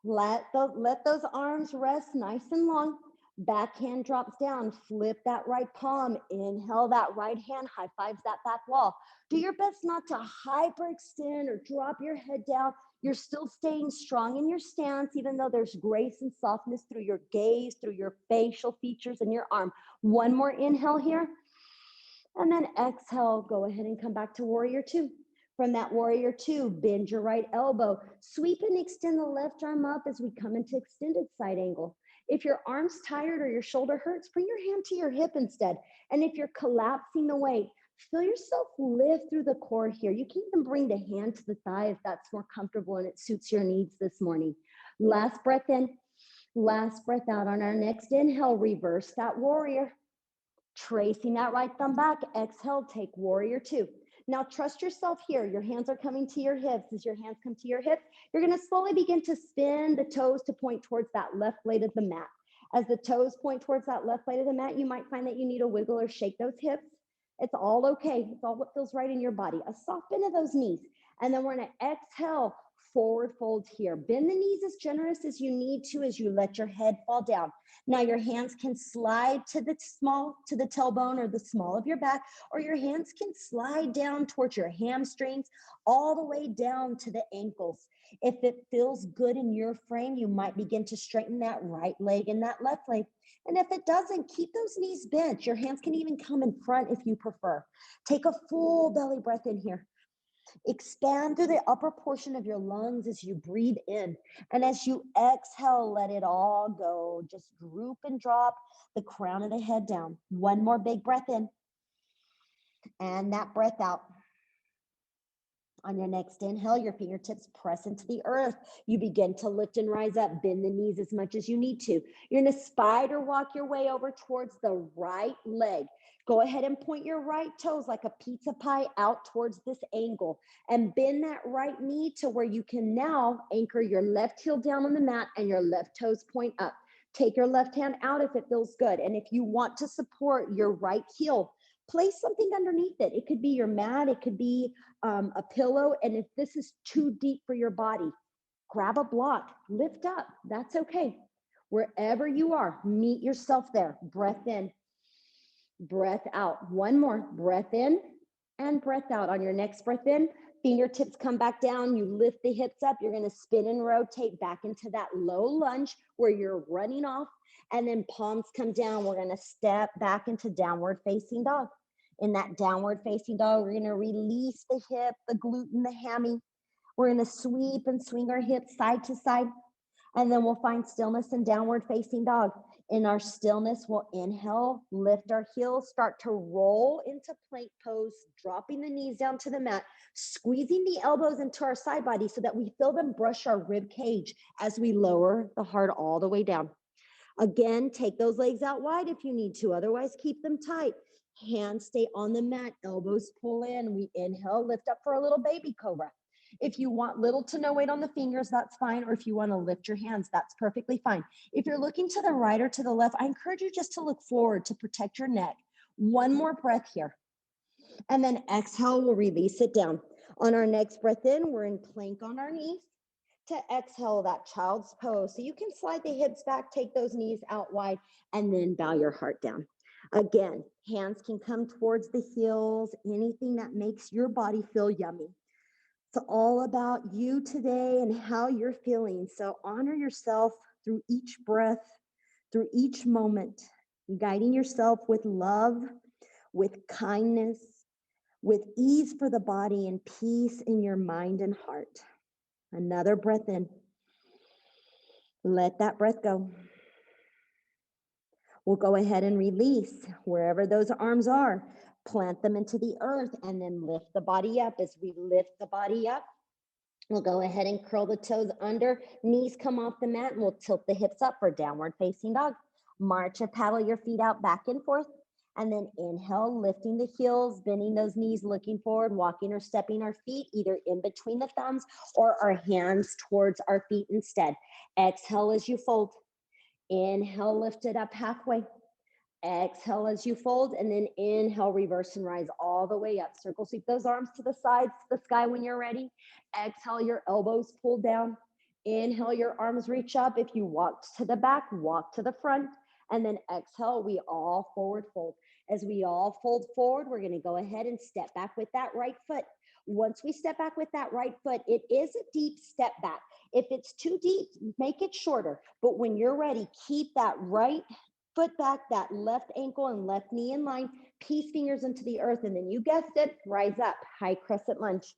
Let those arms rest nice and long. Back hand drops down, flip that right palm, inhale that right hand, high fives that back wall. Do your best not to hyperextend or drop your head down. You're still staying strong in your stance, even though there's grace and softness through your gaze, through your facial features and your arm. One more inhale here. And then exhale, go ahead and come back to Warrior Two. From that Warrior Two, bend your right elbow, sweep and extend the left arm up as we come into extended side angle. If your arm's tired or your shoulder hurts, bring your hand to your hip instead. And if you're collapsing the weight, feel yourself lift through the core here. You can even bring the hand to the thigh if that's more comfortable and it suits your needs this morning. Last breath in, last breath out. On our next inhale, reverse that warrior. Tracing that right thumb back, exhale, take Warrior Two. Now trust yourself here. Your hands are coming to your hips. As your hands come to your hips, you're going to slowly begin to spin the toes to point towards that left blade of the mat. As the toes point towards that left blade of the mat, you might find that you need a wiggle or shake those hips. It's all okay. It's all what feels right in your body. A soft bend of those knees. And then we're going to exhale, forward fold here. Bend the knees as generous as you need to as you let your head fall down. Now your hands can slide to the tailbone or the small of your back, or your hands can slide down towards your hamstrings, all the way down to the ankles. If it feels good in your frame, you might begin to straighten that right leg and that left leg. And if it doesn't, keep those knees bent. Your hands can even come in front if you prefer. Take a full belly breath in here. Expand through the upper portion of your lungs as you breathe in. And as you exhale, let it all go. Just droop and drop the crown of the head down. One more big breath in. And that breath out. On your next inhale, your fingertips press into the earth. You begin to lift and rise up. Bend the knees as much as you need to. You're going to spider walk your way over towards the right leg. Go ahead and point your right toes like a pizza pie out towards this angle and bend that right knee to where you can now anchor your left heel down on the mat and your left toes point up. Take your left hand out if it feels good. And if you want to support your right heel, place something underneath it. It could be your mat. It could be a pillow. And if this is too deep for your body, grab a block, lift up. That's okay. Wherever you are, meet yourself there. Breath in, breath out. One more. Breath in and breath out. On your next breath in, fingertips come back down. You lift the hips up. You're going to spin and rotate back into that low lunge where you're running off. And then palms come down. We're going to step back into downward facing dog. In that downward facing dog, we're going to release the hip, the glute, and the hammy. We're going to sweep and swing our hips side to side. And then we'll find stillness in downward facing dog. In our stillness, we'll inhale, lift our heels, start to roll into plank pose, dropping the knees down to the mat, squeezing the elbows into our side body so that we feel them brush our rib cage as we lower the heart all the way down. Again, take those legs out wide if you need to, otherwise keep them tight. Hands stay on the mat, elbows pull in. We inhale, lift up for a little baby cobra. If you want little to no weight on the fingers, that's fine. Or if you want to lift your hands, that's perfectly fine. If you're looking to the right or to the left, I encourage you just to look forward to protect your neck. One more breath here. And then exhale, we'll release it down. On our next breath in, we're in plank on our knees. To exhale, that child's pose. So you can slide the hips back, take those knees out wide, and then bow your heart down. Again, hands can come towards the heels, anything that makes your body feel yummy. It's all about you today and how you're feeling. So honor yourself through each breath, through each moment, guiding yourself with love, with kindness, with ease for the body and peace in your mind and heart. Another breath in. Let that breath go. We'll go ahead and release wherever those arms are. Plant them into the earth and then lift the body up. As we lift the body up, we'll go ahead and curl the toes under. Knees come off the mat and we'll tilt the hips up for downward facing dog. March or paddle your feet out back and forth. And then inhale, lifting the heels, bending those knees, looking forward, walking or stepping our feet either in between the thumbs or our hands towards our feet instead. Exhale as you fold. Inhale, lift it up halfway. Exhale as you fold, and then inhale, reverse and rise all the way up. Circle sweep those arms to the sides, to the sky when you're ready. Exhale, your elbows pull down. Inhale, your arms reach up. If you walk to the back, walk to the front. And then exhale, we all forward fold. As we all fold forward, we're going to go ahead and step back with that right foot. Once we step back with that right foot, it is a deep step back. If it's too deep, make it shorter. But when you're ready, keep that right foot back, that left ankle and left knee in line, peace fingers into the earth. And then you guessed it, rise up, high crescent lunge.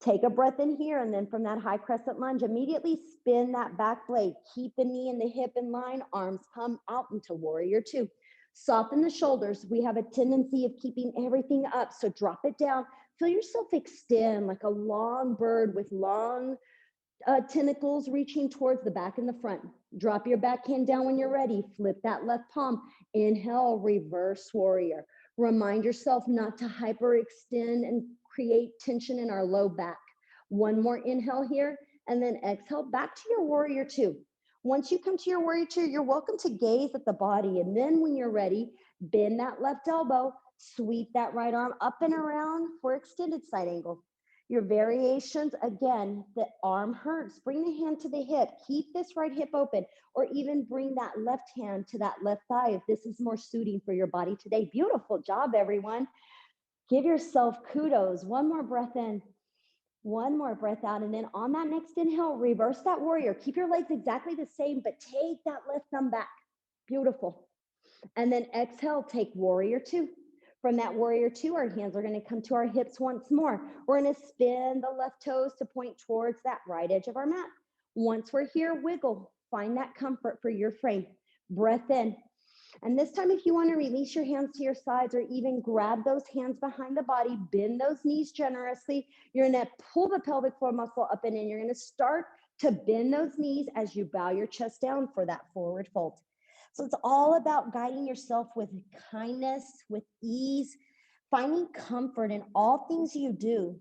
Take a breath in here, and then from that high crescent lunge, immediately spin that back blade. Keep the knee and the hip in line, arms come out into warrior two. Soften the shoulders. We have a tendency of keeping everything up, so drop it down. Feel yourself extend like a long bird with long tentacles reaching towards the back and the front. Drop your backhand down when you're ready. Flip that left palm. Inhale, reverse warrior. Remind yourself not to hyperextend and create tension in our low back. One more inhale here, and then exhale back to your warrior two. Once you come to your warrior two, you're welcome to gaze at the body. And then when you're ready, bend that left elbow, sweep that right arm up and around for extended side angle. Your variations, again, the arm hurts. Bring the hand to the hip. Keep this right hip open, or even bring that left hand to that left thigh if this is more suiting for your body today. Beautiful job, everyone. Give yourself kudos. One more breath in, one more breath out. And then on that next inhale, reverse that warrior. Keep your legs exactly the same, but take that left thumb back. Beautiful. And then exhale, take warrior two. From that warrior two, our hands are going to come to our hips once more. We're going to spin the left toes to point towards that right edge of our mat. Once we're here, wiggle. Find that comfort for your frame. Breath in. And this time, if you want to release your hands to your sides or even grab those hands behind the body, bend those knees generously. You're going to pull the pelvic floor muscle up and in. You're going to start to bend those knees as you bow your chest down for that forward fold. So it's all about guiding yourself with kindness, with ease, finding comfort in all things you do.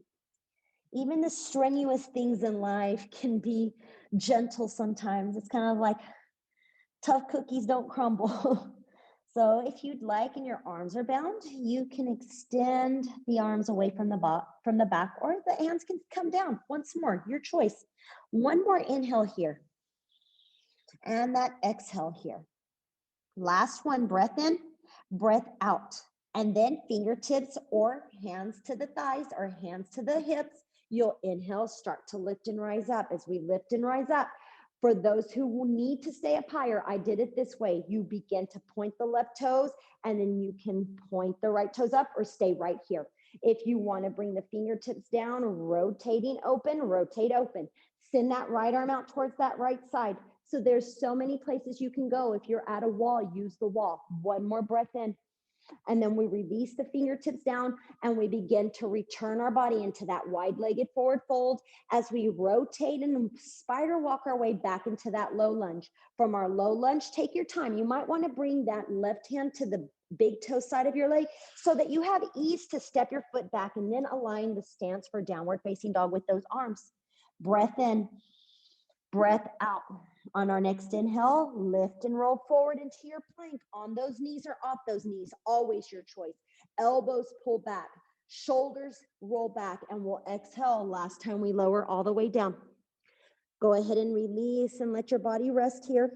Even the strenuous things in life can be gentle sometimes. It's kind of like tough cookies don't crumble. So if you'd like and your arms are bound, you can extend the arms away from the back, or the hands can come down. Once more, your choice. One more inhale here. And that exhale here. Last one, breath in, breath out. And then fingertips or hands to the thighs or hands to the hips. You'll inhale, start to lift and rise up. As we lift and rise up, for those who need to stay up higher, I did it this way. You begin to point the left toes, and then you can point the right toes up or stay right here. If you want to bring the fingertips down, rotating open, rotate open. Send that right arm out towards that right side. So there's so many places you can go. If you're at a wall, use the wall. One more breath in. And then we release the fingertips down and we begin to return our body into that wide-legged forward fold as we rotate and spider walk our way back into that low lunge. From our low lunge, take your time. You might want to bring that left hand to the big toe side of your leg so that you have ease to step your foot back and then align the stance for downward facing dog with those arms. Breath in, breath out. On our next inhale, lift and roll forward into your plank. On those knees or off those knees, always your choice. Elbows pull back, shoulders roll back, and we'll exhale. Last time we lower all the way down. Go ahead and release and let your body rest here.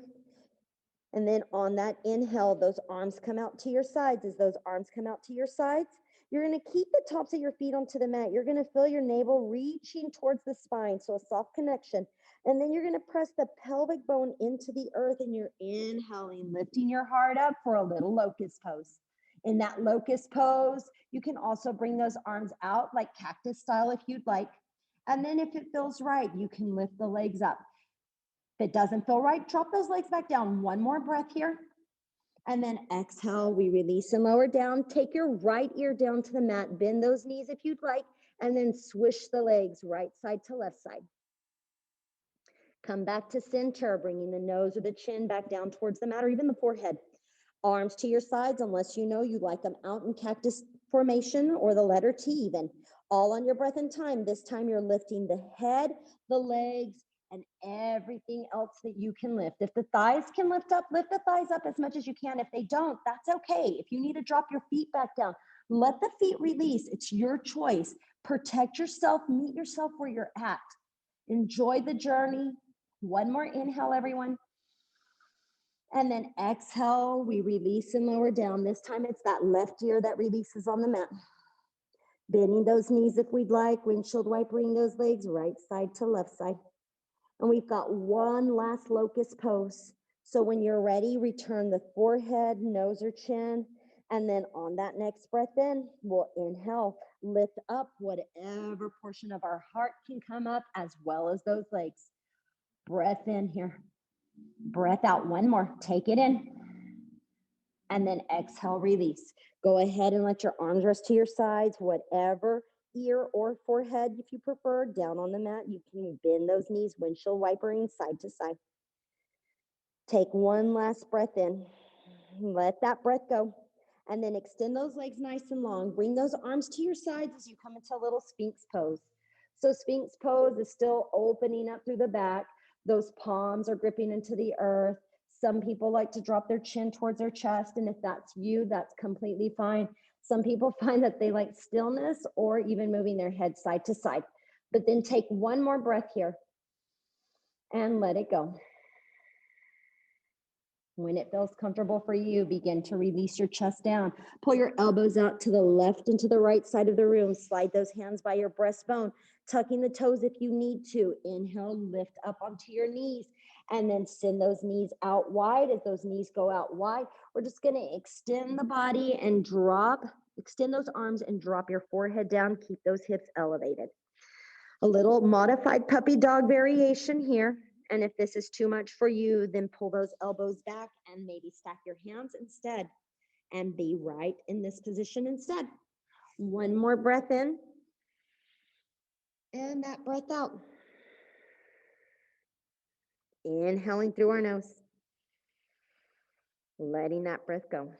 And then on that inhale, those arms come out to your sides. As those arms come out to your sides, you're going to keep the tops of your feet onto the mat. You're going to feel your navel reaching towards the spine, so a soft connection. And then you're going to press the pelvic bone into the earth, and you're inhaling, lifting your heart up for a little locust pose. In that locust pose, you can also bring those arms out like cactus style if you'd like. And then if it feels right, you can lift the legs up. If it doesn't feel right, drop those legs back down. One more breath here. And then exhale, we release and lower down. Take your right ear down to the mat. Bend those knees if you'd like. And then swish the legs right side to left side. Come back to center, bringing the nose or the chin back down towards the mat or even the forehead. Arms to your sides, unless you know you like them out in cactus formation or the letter T even. All on your breath and time. This time you're lifting the head, the legs, and everything else that you can lift. If the thighs can lift the thighs up as much as you can. If they don't, that's okay. If you need to drop your feet back down, let the feet release. It's your choice. Protect yourself, meet yourself where you're at. Enjoy the journey. One more inhale, everyone. And then exhale, we release and lower down. This time it's that left ear that releases on the mat. Bending those knees if we'd like, windshield wipering those legs right side to left side. And we've got one last locust pose. So when you're ready, return the forehead, nose or chin. And then on that next breath in, we'll inhale, lift up whatever portion of our heart can come up as well as those legs. Breath in here. Breath out. One more. Take it in. And then exhale, release. Go ahead and let your arms rest to your sides, whatever ear or forehead, if you prefer, down on the mat. You can bend those knees, windshield wipering side to side. Take one last breath in. Let that breath go. And then extend those legs nice and long. Bring those arms to your sides as you come into a little Sphinx pose. So Sphinx pose is still opening up through the back. Those palms are gripping into the earth. Some people like to drop their chin towards their chest. And if that's you, that's completely fine. Some people find that they like stillness or even moving their head side to side. But then take one more breath here and let it go. When it feels comfortable for you, begin to release your chest down. Pull your elbows out to the left and to the right side of the room. Slide those hands by your breastbone, tucking the toes if you need to. Inhale, lift up onto your knees, and then send those knees out wide. As those knees go out wide, we're just going to extend the body and extend those arms and drop your forehead down. Keep those hips elevated. A little modified puppy dog variation here. And if this is too much for you, then pull those elbows back and maybe stack your hands instead and be right in this position instead. One more breath in and that breath out. Inhaling through our nose, letting that breath go.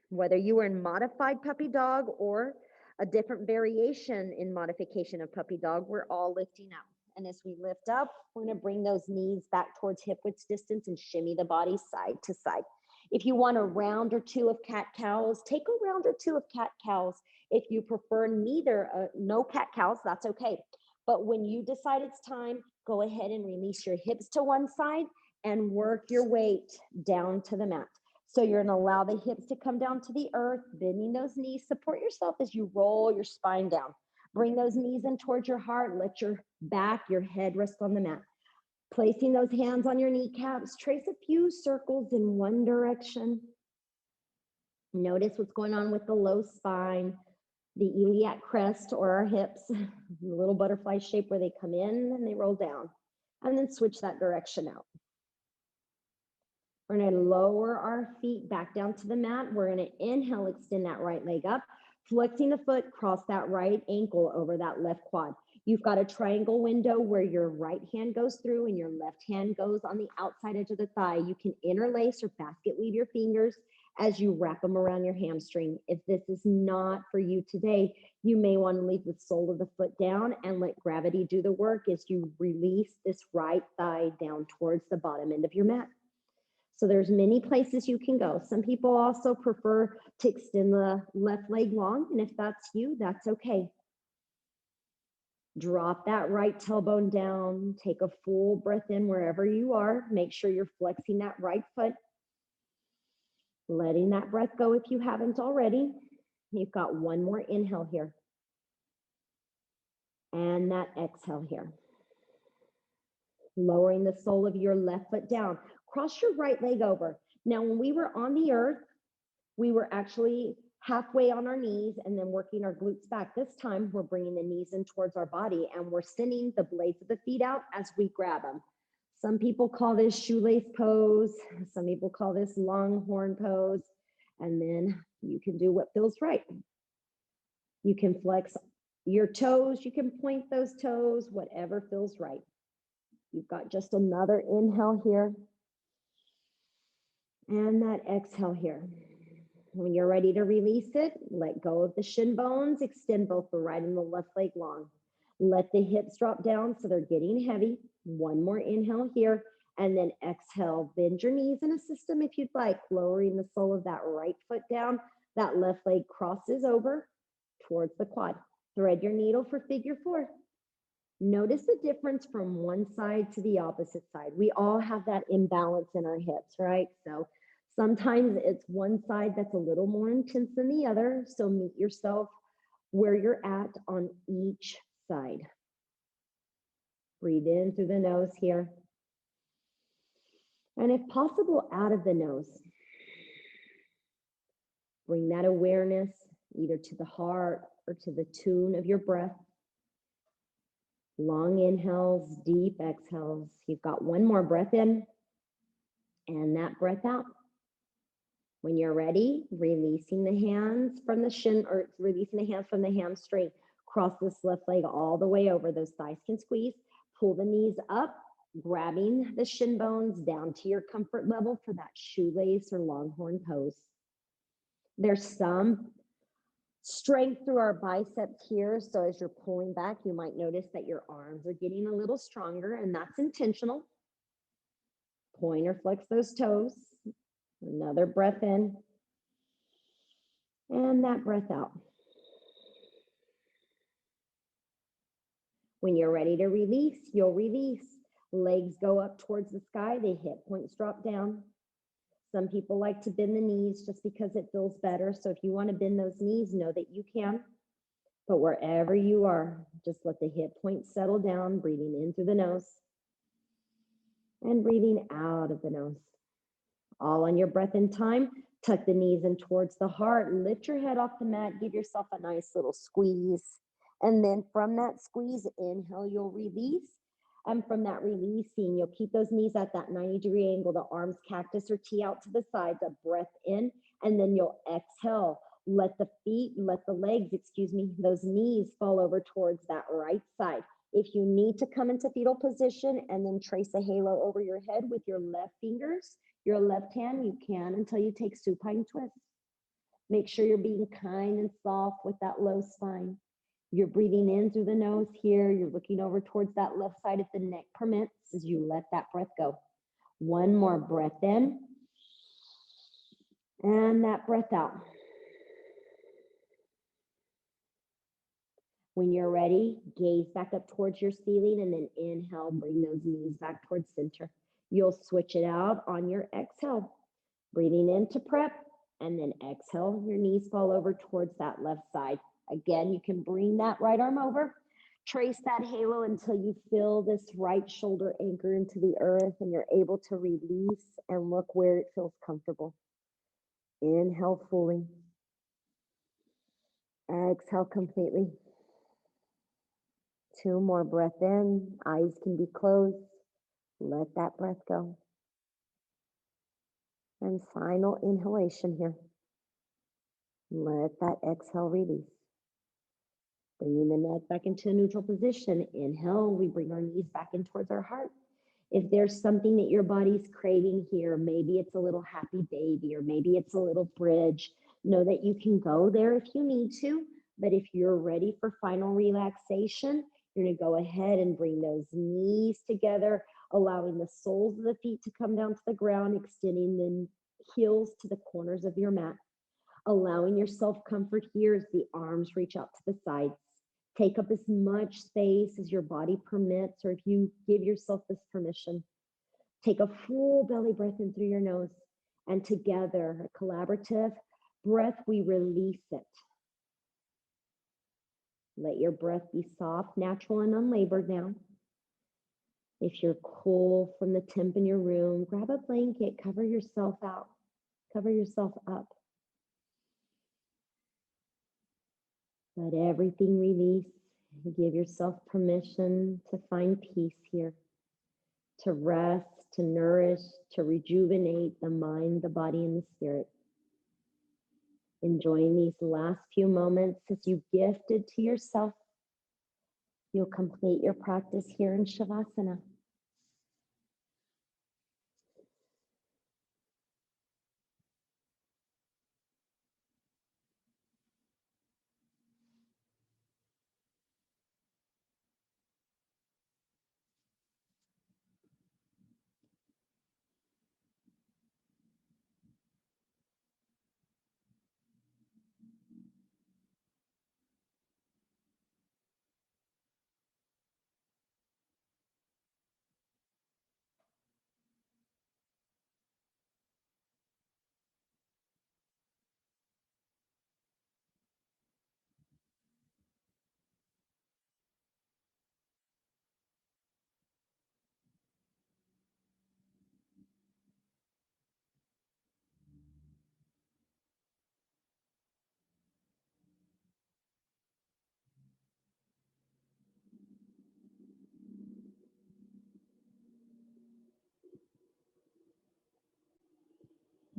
Whether you are in modified puppy dog or a different variation in modification of puppy dog, we're all lifting up. And as we lift up, we're going to bring those knees back towards hip width distance and shimmy the body side to side. If you want a round or two of cat-cows, take a round or two of cat-cows. If you prefer no cat-cows, that's okay. But when you decide it's time, go ahead and release your hips to one side and work your weight down to the mat. So you're going to allow the hips to come down to the earth, bending those knees. Support yourself as you roll your spine down. Bring those knees in towards your heart. Let your back, your head rest on the mat. Placing those hands on your kneecaps, trace a few circles in one direction. Notice what's going on with the low spine, the iliac crest or our hips, the little butterfly shape where they come in and they roll down. And then switch that direction out. We're going to lower our feet back down to the mat. We're going to inhale, extend that right leg up, flexing the foot, cross that right ankle over that left quad. You've got a triangle window where your right hand goes through and your left hand goes on the outside edge of the thigh. You can interlace or basket weave your fingers as you wrap them around your hamstring. If this is not for you today, you may want to leave the sole of the foot down and let gravity do the work as you release this right thigh down towards the bottom end of your mat. So there's many places you can go. Some people also prefer to extend the left leg long, and if that's you, that's okay. Drop that right tailbone down. Take a full breath in wherever you are. Make sure you're flexing that right foot. Letting that breath go if you haven't already. You've got one more inhale here. And that exhale here. Lowering the sole of your left foot down. Cross your right leg over. Now, when we were on the earth, we were actually halfway on our knees and then working our glutes back. This time, we're bringing the knees in towards our body and we're sending the blades of the feet out as we grab them. Some people call this shoelace pose. Some people call this longhorn pose. And then you can do what feels right. You can flex your toes. You can point those toes, whatever feels right. You've got just another inhale here. And that exhale here. When you're ready to release it, let go of the shin bones, extend both the right and the left leg long. Let the hips drop down so they're getting heavy. One more inhale here, and then exhale. Bend your knees in a system if you'd like, lowering the sole of that right foot down. That left leg crosses over towards the quad. Thread your needle for figure 4. Notice the difference from one side to the opposite side. We all have that imbalance in our hips, right? So sometimes it's one side that's a little more intense than the other. So meet yourself where you're at on each side. Breathe in through the nose here. And if possible, out of the nose. Bring that awareness either to the heart or to the tune of your breath. Long inhales, deep exhales. You've got one more breath in and that breath out. When you're ready, releasing the hands from the shin or releasing the hands from the hamstring. Cross this left leg all the way over. Those thighs can squeeze. Pull the knees up, grabbing the shin bones down to your comfort level for that shoelace or longhorn pose. There's some strength through our biceps here. So as you're pulling back, you might notice that your arms are getting a little stronger, and that's intentional. Point or flex those toes. Another breath in. And that breath out. When you're ready to release, you'll release. Legs go up towards the sky. The hip points drop down. Some people like to bend the knees just because it feels better. So if you want to bend those knees, know that you can. But wherever you are, just let the hip points settle down, breathing in through the nose and breathing out of the nose. All on your breath in time. Tuck the knees in towards the heart. Lift your head off the mat. Give yourself a nice little squeeze. And then from that squeeze, inhale, you'll release. And from that releasing, you'll keep those knees at that 90-degree angle, the arms cactus or T out to the sides, a breath in, and then you'll exhale. Let the legs, those knees fall over towards that right side. If you need to come into fetal position and then trace a halo over your head with your left fingers, your left hand, you can until you take supine twist. Make sure you're being kind and soft with that low spine. You're breathing in through the nose here. You're looking over towards that left side if the neck permits as you let that breath go. One more breath in. And that breath out. When you're ready, gaze back up towards your ceiling and then inhale, bring those knees back towards center. You'll switch it out on your exhale. Breathing in to prep and then exhale, your knees fall over towards that left side. Again, you can bring that right arm over, trace that halo until you feel this right shoulder anchor into the earth and you're able to release and look where it feels comfortable. Inhale fully. Exhale completely. 2 more breath in, eyes can be closed. Let that breath go. And final inhalation here. Let that exhale release. Bringing the neck back into a neutral position. Inhale, we bring our knees back in towards our heart. If there's something that your body's craving here, maybe it's a little happy baby, or maybe it's a little bridge, know that you can go there if you need to. But if you're ready for final relaxation, you're going to go ahead and bring those knees together, allowing the soles of the feet to come down to the ground, extending the heels to the corners of your mat. Allowing yourself comfort here as the arms reach out to the sides. Take up as much space as your body permits, or if you give yourself this permission. Take a full belly breath in through your nose, and together, a collaborative breath, we release it. Let your breath be soft, natural, and unlabored now. If you're cold from the temp in your room, grab a blanket, cover yourself out, cover yourself up. Let everything release. Give yourself permission to find peace here, to rest, to nourish, to rejuvenate the mind, the body, and the spirit. Enjoying these last few moments as you gifted to yourself. You'll complete your practice here in Savasana.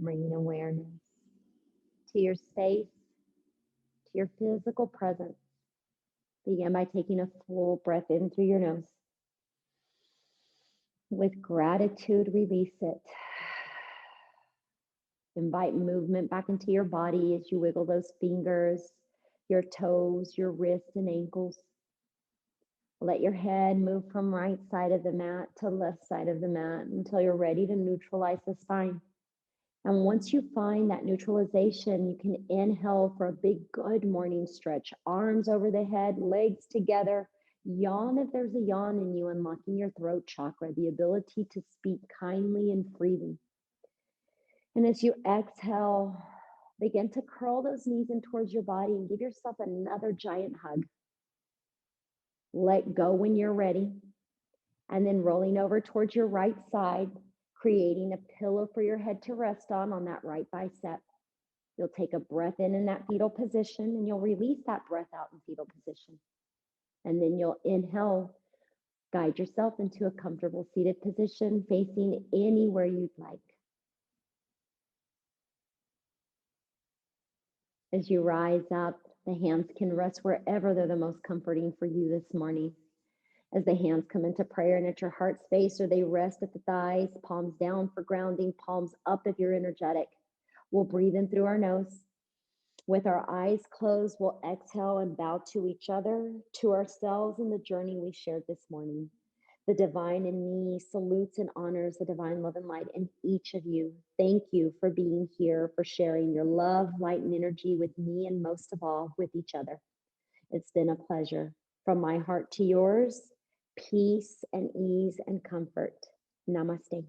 Bringing awareness to your space, to your physical presence. Begin by taking a full breath in through your nose. With gratitude, release it. Invite movement back into your body as you wiggle those fingers, your toes, your wrists and ankles. Let your head move from right side of the mat to left side of the mat until you're ready to neutralize the spine. And once you find that neutralization, you can inhale for a big good morning stretch. Arms over the head, legs together. Yawn if there's a yawn in you, unlocking your throat chakra, the ability to speak kindly and freely. And as you exhale, begin to curl those knees in towards your body and give yourself another giant hug. Let go when you're ready. And then rolling over towards your right side, creating a pillow for your head to rest on that right bicep. You'll take a breath in that fetal position, and you'll release that breath out in fetal position. And then you'll inhale, guide yourself into a comfortable seated position, facing anywhere you'd like. As you rise up, the hands can rest wherever they're the most comforting for you this morning. As the hands come into prayer and at your heart space, or they rest at the thighs, palms down for grounding, palms up if you're energetic. We'll breathe in through our nose. With our eyes closed, we'll exhale and bow to each other, to ourselves, and the journey we shared this morning. The divine in me salutes and honors the divine love and light in each of you. Thank you for being here, for sharing your love, light, and energy with me, and most of all, with each other. It's been a pleasure. From my heart to yours, peace and ease and comfort. Namaste.